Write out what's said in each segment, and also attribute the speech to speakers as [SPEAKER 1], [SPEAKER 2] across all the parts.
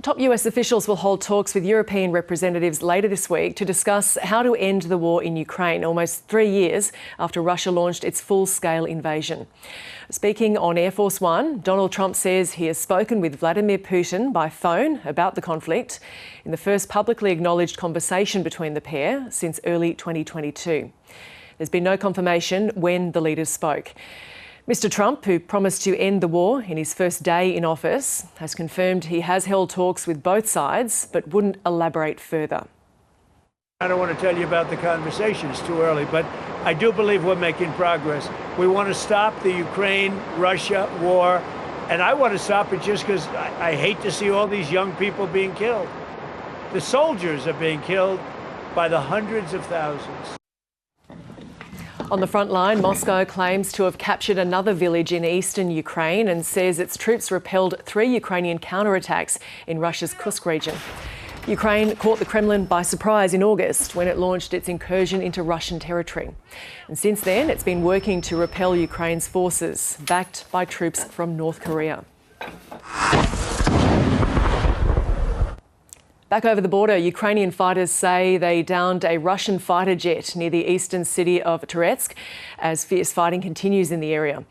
[SPEAKER 1] Top US officials will hold talks with European representatives later this week to discuss how to end the war in Ukraine, almost 3 years after Russia launched its full-scale invasion. Speaking on Air Force One, Donald Trump says he has spoken with Vladimir Putin by phone about the conflict in the first publicly acknowledged conversation between the pair since early 2022. There's been no confirmation when the leaders spoke. Mr Trump, who promised to end the war in his first day in office, has confirmed he has held talks with both sides but wouldn't elaborate further.
[SPEAKER 2] I don't want to tell you about the conversation, it's too early, but I do believe we're making progress. We want to stop the Ukraine-Russia war, and I want to stop it just because I hate to see all these young people being killed. The soldiers are being killed by the hundreds of thousands.
[SPEAKER 1] On the front line, Moscow claims to have captured another village in eastern Ukraine and says its troops repelled 3 Ukrainian counterattacks in Russia's Kursk region. Ukraine caught the Kremlin by surprise in August when it launched its incursion into Russian territory. And since then, it's been working to repel Ukraine's forces, backed by troops from North Korea. Back over the border, Ukrainian fighters say they downed a Russian fighter jet near the eastern city of Toretsk as fierce fighting continues in the area.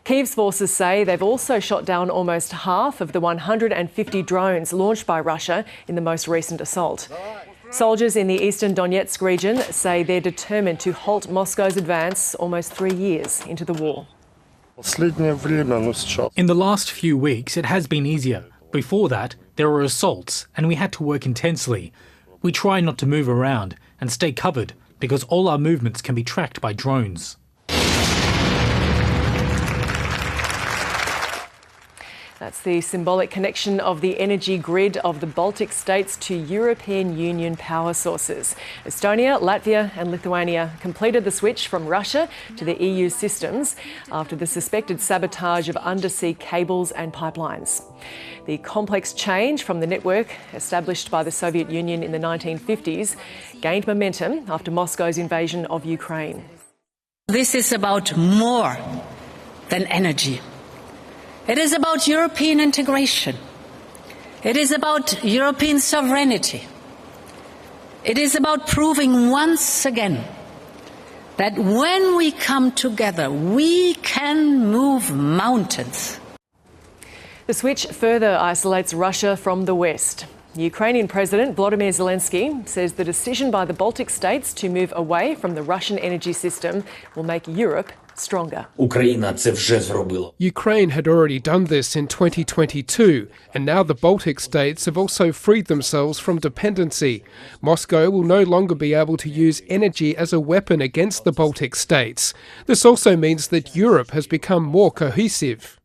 [SPEAKER 1] Kyiv's forces say they've also shot down almost half of the 150 drones launched by Russia in the most recent assault. Soldiers in the eastern Donetsk region say they're determined to halt Moscow's advance almost 3 years into the war.
[SPEAKER 3] In the last few weeks, it has been easier. Before that, there were assaults and we had to work intensely. We try not to move around and stay covered because all our movements can be tracked by drones.
[SPEAKER 1] That's the symbolic connection of the energy grid of the Baltic states to European Union power sources. Estonia, Latvia and Lithuania completed the switch from Russia to the EU systems after the suspected sabotage of undersea cables and pipelines. The complex change from the network established by the Soviet Union in the 1950s gained momentum after Moscow's invasion of Ukraine.
[SPEAKER 4] This is about more than energy. It is about European integration. It is about European sovereignty. It is about proving once again that when we come together, we can move mountains.
[SPEAKER 1] The switch further isolates Russia from the West. Ukrainian President Volodymyr Zelensky says the decision by the Baltic states to move away from the Russian energy system will make Europe stronger.
[SPEAKER 5] Ukraine had already done this in 2022, and now the Baltic states have also freed themselves from dependency. Moscow will no longer be able to use energy as a weapon against the Baltic states. This also means that Europe has become more cohesive.